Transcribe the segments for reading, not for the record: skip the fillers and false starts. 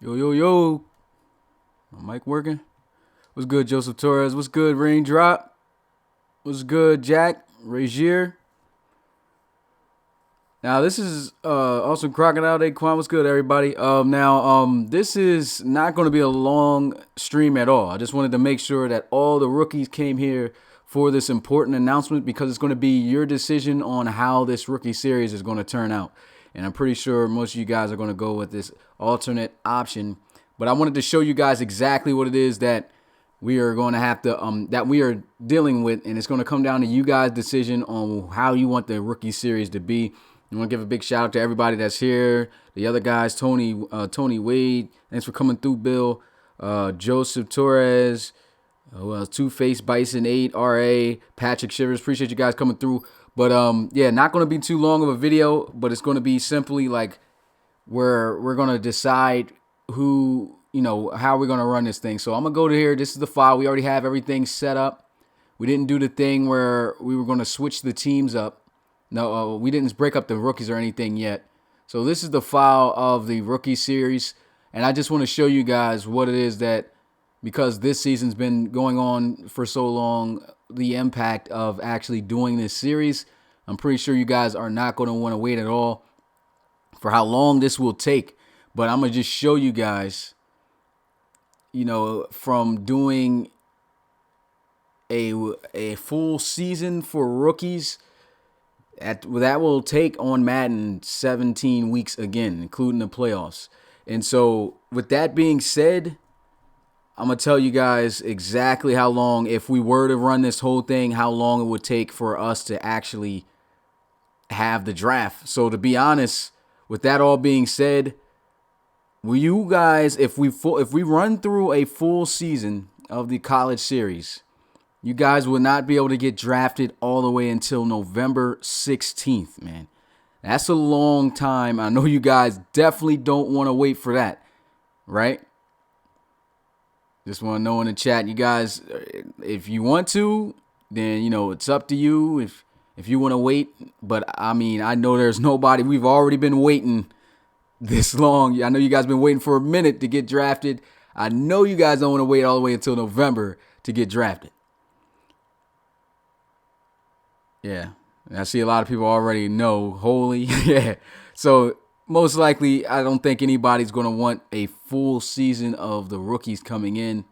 Yo, yo, yo. My mic working? What's good, Joseph Torres? What's good, Raindrop? What's good, Jack? Ragier? Now, this is also Crocodile Daquan. What's good, everybody? This is not going to be a long stream at all. I just wanted to make sure that all the rookies came here for this important announcement because it's going to be your decision on how this rookie series is going to turn out. And I'm pretty sure most of you guys are going to go with this alternate option. But I wanted to show you guys exactly what it is that we are going to have to that we are dealing with, and it's going to come down to you guys' decision on how you want the rookie series to be. I want to give a big shout out to everybody that's here. The other guys, Tony Wade, thanks for coming through, Bill. Joseph Torres, Two Face Bison 8, RA, Patrick Shivers. Appreciate you guys coming through. But not going to be too long of a video, but it's going to be simply like where we're going to decide who, how we're going to run this thing. So I'm going to go to here. This is the file. We already have everything set up. We didn't do the thing where we were going to switch the teams up. No, we didn't break up the rookies or anything yet. So this is the file of the rookie series. And I just want to show you guys what it is that, because this season's been going on for so long, the impact of actually doing this series. I'm pretty sure you guys are not going to want to wait at all for how long this will take. But I'm going to just show you guys, from doing a full season for rookies, that will take on Madden 17 weeks again, including the playoffs. And so with that being said, I'm going to tell you guys exactly how long, if we were to run this whole thing, how long it would take for us to actually have the draft. So to be honest, with that all being said, will you guys, if we run through a full season of the college series, you guys will not be able to get drafted all the way until November 16th, man. That's a long time. I know you guys definitely don't want to wait for that, right? Just want to know in the chat, you guys, if you want to, then, it's up to you if you want to wait. But, I mean, I know there's nobody. We've already been waiting this long. I know you guys been waiting for a minute to get drafted. I know you guys don't want to wait all the way until November to get drafted. Yeah, I see a lot of people already know. Holy, yeah. So most likely, I don't think anybody's going to want a full season of the rookies coming in.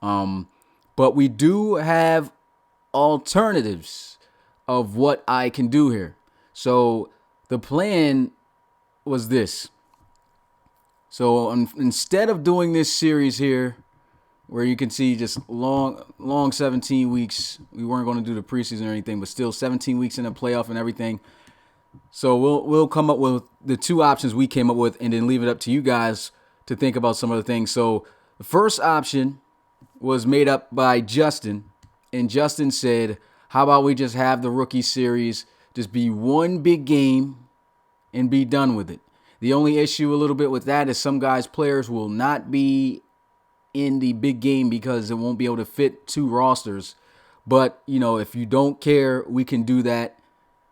But we do have alternatives of what I can do here. So the plan was this. So instead of doing this series here, where you can see just long 17 weeks. We weren't going to do the preseason or anything, but still 17 weeks in the playoff and everything. So we'll come up with the two options we came up with and then leave it up to you guys to think about some other things. So the first option was made up by Justin, and Justin said, how about we just have the rookie series just be one big game and be done with it? The only issue a little bit with that is some guys' players will not be in the big game because it won't be able to fit two rosters. But, if you don't care, we can do that.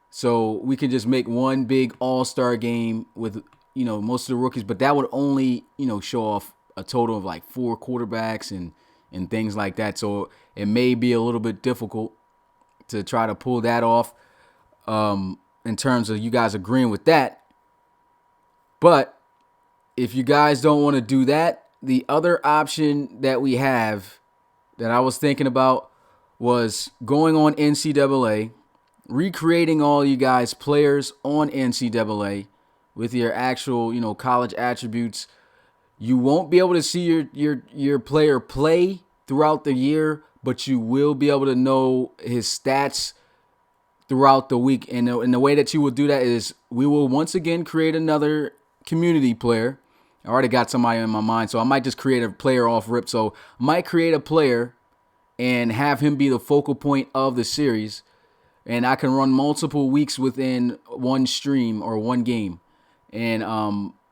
So we can just make one big all-star game with, most of the rookies. But that would only, show off a total of like 4 quarterbacks and things like that. So it may be a little bit difficult to try to pull that off in terms of you guys agreeing with that. But if you guys don't want to do that, the other option that we have that I was thinking about was going on NCAA, recreating all you guys players on NCAA with your actual, college attributes. You won't be able to see your player play throughout the year, but you will be able to know his stats throughout the week. And the way that you will do that is we will once again create another community player. I already got somebody in my mind, so I might just create a player off rip. So I might create a player and have him be the focal point of the series, and I can run multiple weeks within one stream or one game. And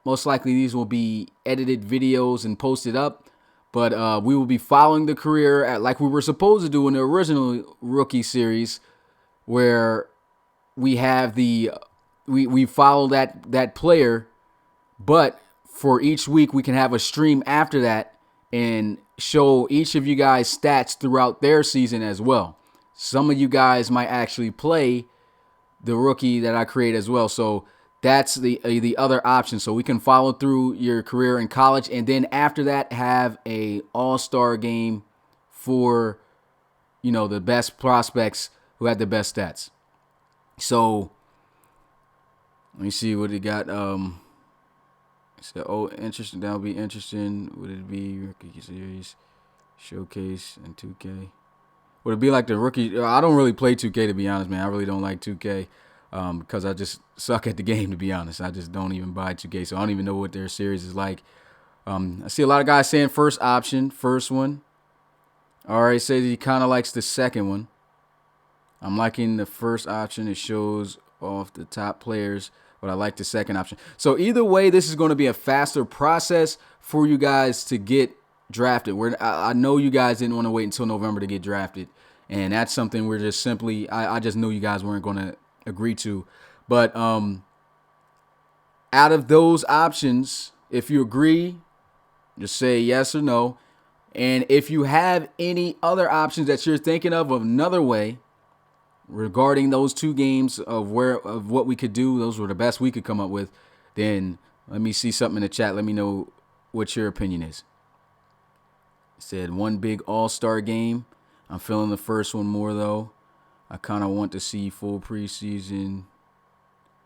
most likely these will be edited videos and posted up, but we will be following the career like we were supposed to do in the original rookie series, where we have we follow that player, but for each week, we can have a stream after that and show each of you guys stats throughout their season as well. Some of you guys might actually play the rookie that I create as well. So that's the other option. So we can follow through your career in college, and then after that, have a all-star game for, you know, the best prospects who had the best stats. So let me see what he got. So, interesting. That'll be interesting. Would it be rookie series showcase and 2K? Would it be like the rookie? I don't really play 2K, to be honest, man. I really don't like 2K because I just suck at the game, to be honest. I just don't even buy 2K, so I don't even know what their series is like. I see a lot of guys saying first option, first one. All right, says he kind of likes the second one. I'm liking the first option. It shows off the top players, but I like the second option. So either way, this is going to be a faster process for you guys to get drafted. I know you guys didn't want to wait until November to get drafted, and that's something we're just simply, I just knew you guys weren't going to agree to. But out of those options, if you agree, just say yes or no. And if you have any other options that you're thinking of another way regarding those two games of what we could do, those were the best we could come up with, then let me see something in the chat. Let me know what your opinion is. It said one big all-star game. I'm feeling the first one more, though. I kind of want to see full preseason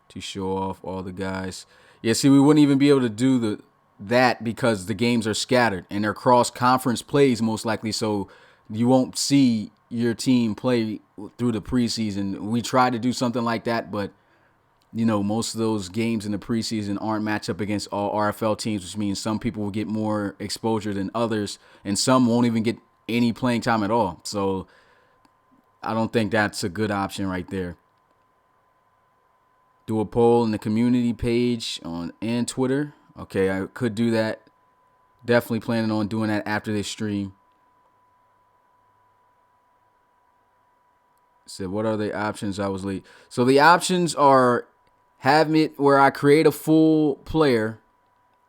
to show off all the guys. Yeah, see, we wouldn't even be able to do that because the games are scattered and they're cross-conference plays most likely, so you won't see your team play through the preseason. We tried to do something like that, but you know, most of those games in the preseason aren't matched up against all RFL teams, which means some people will get more exposure than others, and some won't even get any playing time at all. So I don't think that's a good option right there. Do a poll in the community page and Twitter. Okay, I could do that. Definitely planning on doing that after this stream. Said, what are the options? I was late. So the options are have it where I create a full player.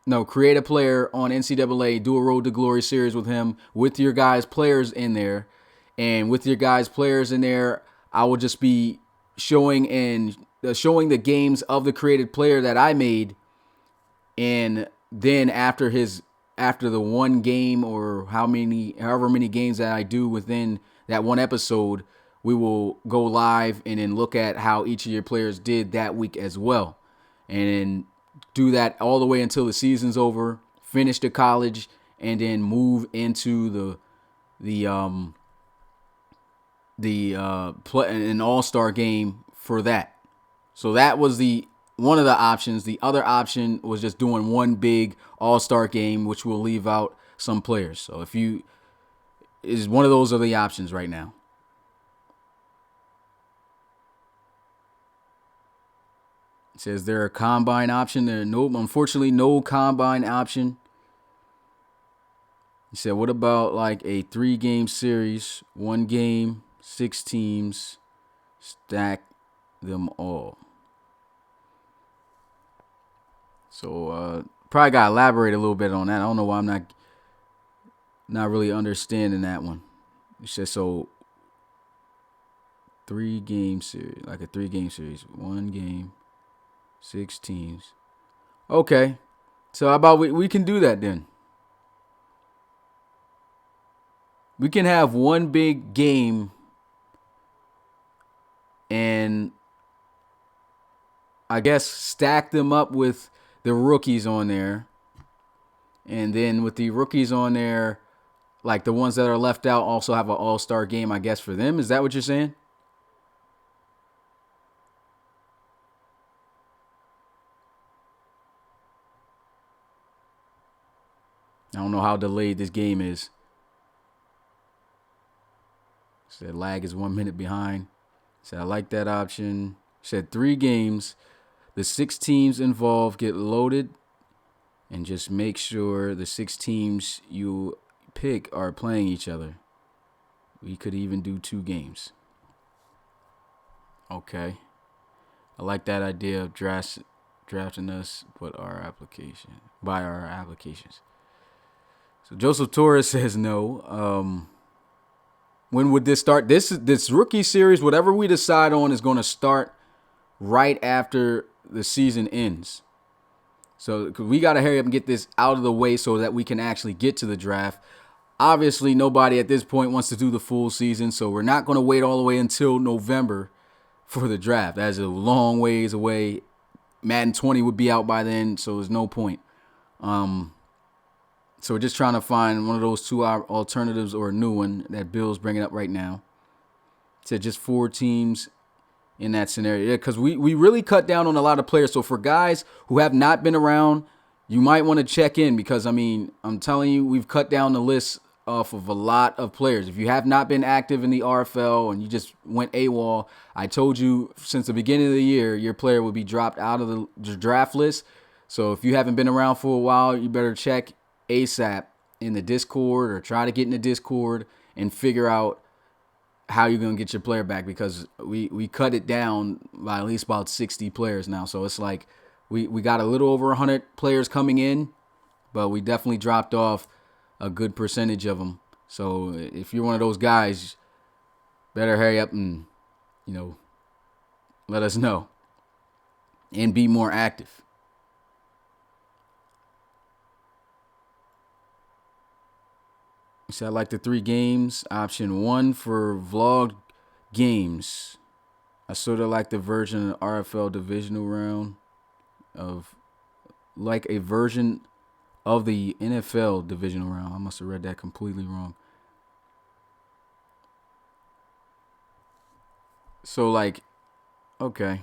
No, create a player on NCAA, do a Road to Glory series with him, with your guys' players in there. And with your guys' players in there, I will just be showing the games of the created player that I made. And then after the one game or however many games that I do within that one episode, we will go live and then look at how each of your players did that week as well. And then do that all the way until the season's over, finish the college, and then move into an all-star game for that. So that was one of the options. The other option was just doing one big all-star game, which will leave out some players. So is one of those are the options right now. It says there a combine option there? Nope, unfortunately, no combine option. He said, what about like a 3-game series, 1 game, 6 teams, stack them all? So probably got to elaborate a little bit on that. I don't know why I'm not really understanding that one. He said, so 3-game series, like a 3-game series, 1 game, 6 teams. Okay. So how about we can do that then? We can have one big game and I guess stack them up with the rookies on there. And then with the rookies on there, like the ones that are left out also have an all-star game, I guess, for them. Is that what you're saying? I don't know how delayed this game is. Said lag is 1 minute behind. Said I like that option. Said 3 games. The 6 teams involved get loaded. And just make sure the 6 teams you pick are playing each other. We could even do 2 games. Okay. I like that idea of drafting us, but by our applications. So Joseph Torres says no. When would this start? This rookie series, whatever we decide on, is going to start right after the season ends. So we got to hurry up and get this out of the way so that we can actually get to the draft. Obviously, nobody at this point wants to do the full season, so we're not going to wait all the way until November for the draft. That's a long ways away. Madden 20 would be out by then, so there's no point. So we're just trying to find one of those two alternatives or a new one that Bill's bringing up right now. Said just 4 teams in that scenario. Yeah, because we really cut down on a lot of players. So for guys who have not been around, you might want to check in because, I mean, I'm telling you, we've cut down the list off of a lot of players. If you have not been active in the RFL and you just went AWOL, I told you since the beginning of the year, your player would be dropped out of the draft list. So if you haven't been around for a while, you better check ASAP in the Discord or try to get in the Discord and figure out how you're going to get your player back because we cut it down by at least about 60 players now. So it's like we got a little over 100 players coming in, but we definitely dropped off a good percentage of them. So if you're one of those guys, better hurry up and, let us know and be more active. So I like the 3 games. Option 1 for vlog games. I sort of like the version of RFL divisional round of like a version of the NFL divisional round. I must have read that completely wrong. So okay.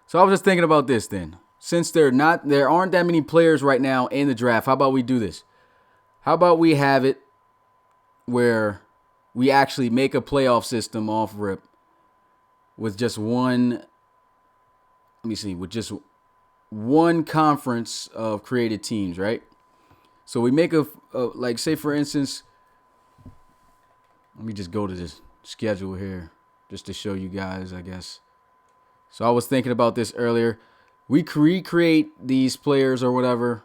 So I was just thinking about this then. Since there aren't that many players right now in the draft, how about we do this? How about we have it where we actually make a playoff system off rip with just one conference of created teams, right? So we make say for instance, let me just go to this schedule here just to show you guys, I guess. So I was thinking about this earlier. We recreate these players or whatever.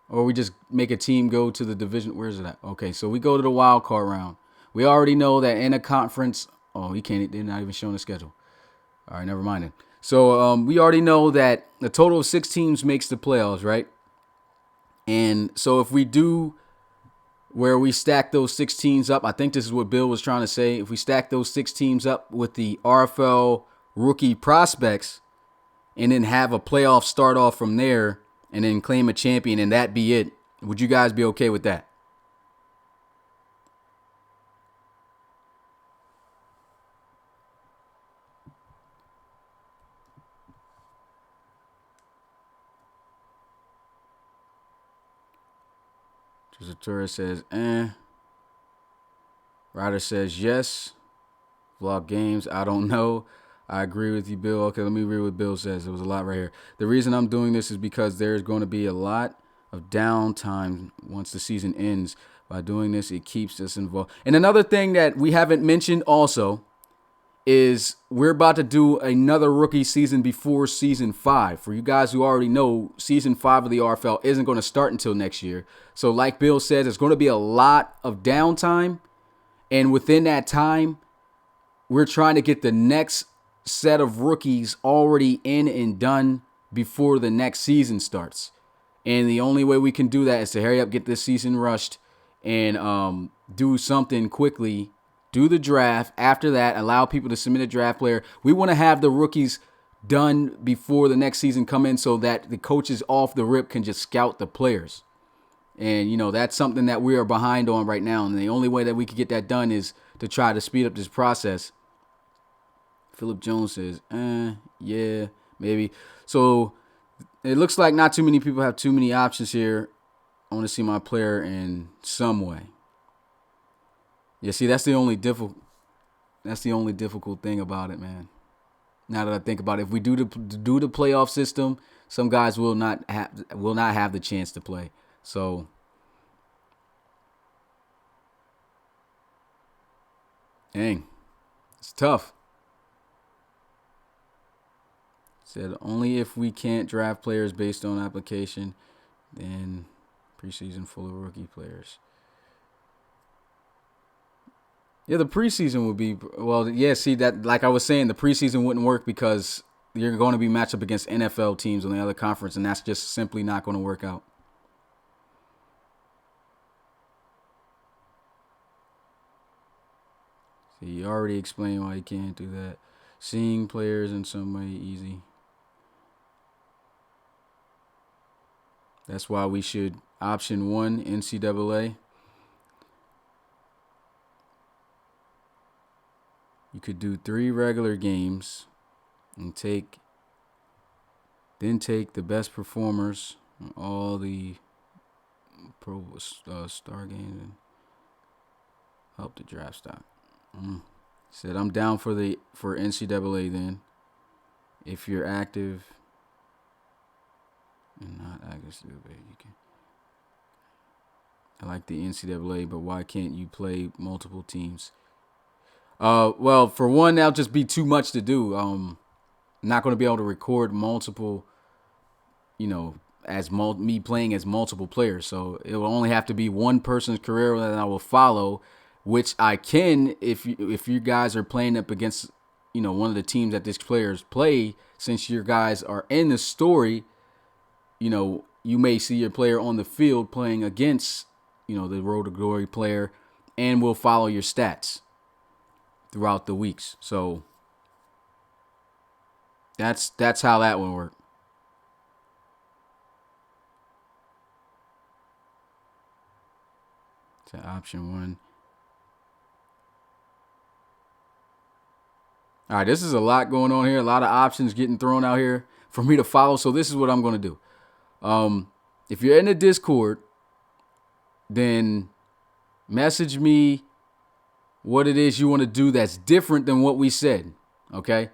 Or we just make a team go to the division. Where is it at? Okay, so we go to the wild card round. We already know that in a conference. Oh, they're not even showing the schedule. All right, never mind it. So we already know that the total of 6 teams makes the playoffs, right? And so if we do where we stack those 6 teams up, I think this is what Bill was trying to say. If we stack those 6 teams up with the RFL rookie prospects and then have a playoff start off from there, and then claim a champion, and that be it. Would you guys be okay with that? Trizatura says, Ryder says, yes. Vlog games, I don't know. I agree with you, Bill. Okay, let me read what Bill says. There was a lot right here. The reason I'm doing this is because there's going to be a lot of downtime once the season ends. By doing this, it keeps us involved. And another thing that we haven't mentioned also is we're about to do another rookie season before season 5. For you guys who already know, season 5 of the RFL isn't going to start until next year. So like Bill says, it's going to be a lot of downtime. And within that time, we're trying to get the next set of rookies already in and done before the next season starts. And the only way we can do that is to hurry up, get this season rushed, and do something quickly. Do the draft. After that, allow people to submit a draft player. We want to have the rookies done before the next season come in so that the coaches off the rip can just scout the players. And, that's something that we are behind on right now. And the only way that we can get that done is to try to speed up this process. Philip Jones says, yeah, maybe. So it looks like not too many people have too many options here. I want to see my player in some way. Yeah, see, that's the only difficult thing about it, man. Now that I think about it, if we do the playoff system, some guys will not have the chance to play. So dang, it's tough. Said only if we can't draft players based on application, then preseason full of rookie players. Yeah, the preseason would be see that like I was saying, the preseason wouldn't work because you're going to be matched up against NFL teams on the other conference, and that's just simply not going to work out. See, you already explained why you can't do that. Seeing players in some way easy. That's why we should option 1 NCAA. You could do 3 regular games and take the best performers in all the pro star games and help the draft stock. Said I'm down for NCAA then. If you're active and not active, you can. I like the NCAA, but why can't you play multiple teams? Well, for one, that'll just be too much to do. I'm not going to be able to record multiple, me playing as multiple players. So it will only have to be one person's career that I will follow, which I can if you guys are playing up against, one of the teams that these players play. Since your guys are in the story, you may see your player on the field playing against, the Road to Glory player, and we'll follow your stats throughout the weeks. So that's how that would work. So option 1. All right, this is a lot going on here. A lot of options getting thrown out here for me to follow. So this is what I'm going to do. If you're in the Discord, then message me what it is you want to do that's different than what we said, okay?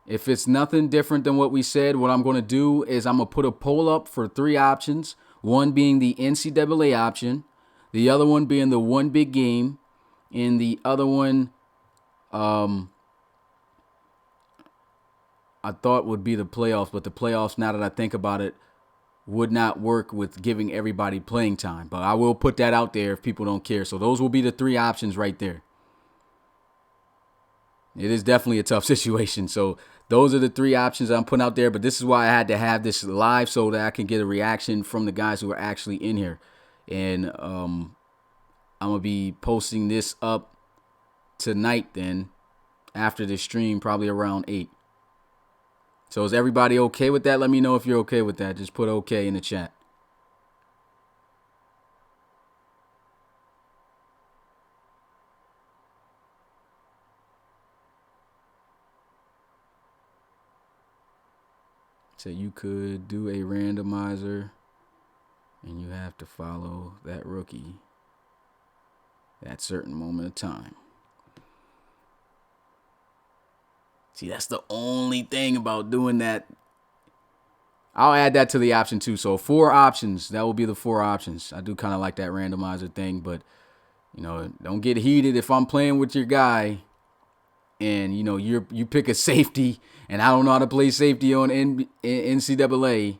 If it's nothing different than what we said, what I'm going to do is I'm going to put a poll up for 3 options, one being the NCAA option, the other one being the one big game, and the other one I thought would be the playoffs, but the playoffs, now that I think about it, would not work with giving everybody playing time. But I will put that out there if people don't care. So those will be the 3 options right there. It is definitely a tough situation. So those are the 3 options I'm putting out there. But this is why I had to have this live so that I can get a reaction from the guys who are actually in here. And I'm going to be posting this up tonight then after the stream, probably around 8. So is everybody okay with that? Let me know if you're okay with that. Just put okay in the chat. So you could do a randomizer and you have to follow that rookie at certain moment of time. See, that's the only thing about doing that. I'll add that to the option too. So 4 options. That will be the 4 options. I do kind of like that randomizer thing, but don't get heated if I'm playing with your guy and you pick a safety and I don't know how to play safety on NCAA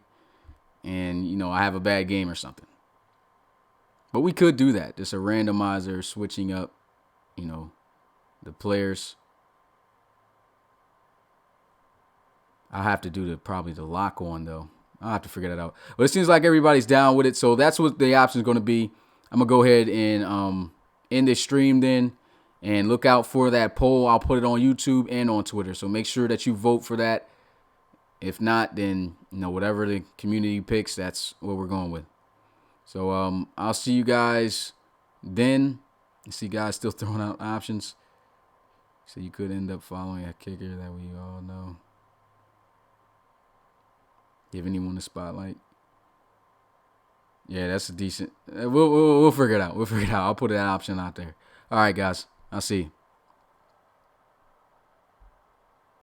and I have a bad game or something. But we could do that. Just a randomizer switching up, the players. I'll have to do probably the lock on, though. I'll have to figure that out. But it seems like everybody's down with it, so that's what the option is going to be. I'm going to go ahead and end this stream then and look out for that poll. I'll put it on YouTube and on Twitter, so make sure that you vote for that. If not, then whatever the community picks, that's what we're going with. So I'll see you guys then. You see guys still throwing out options. So you could end up following a kicker that we all know. Give anyone the spotlight. Yeah, that's a decent. We'll figure it out. I'll put that option out there. All right, guys. I'll see you.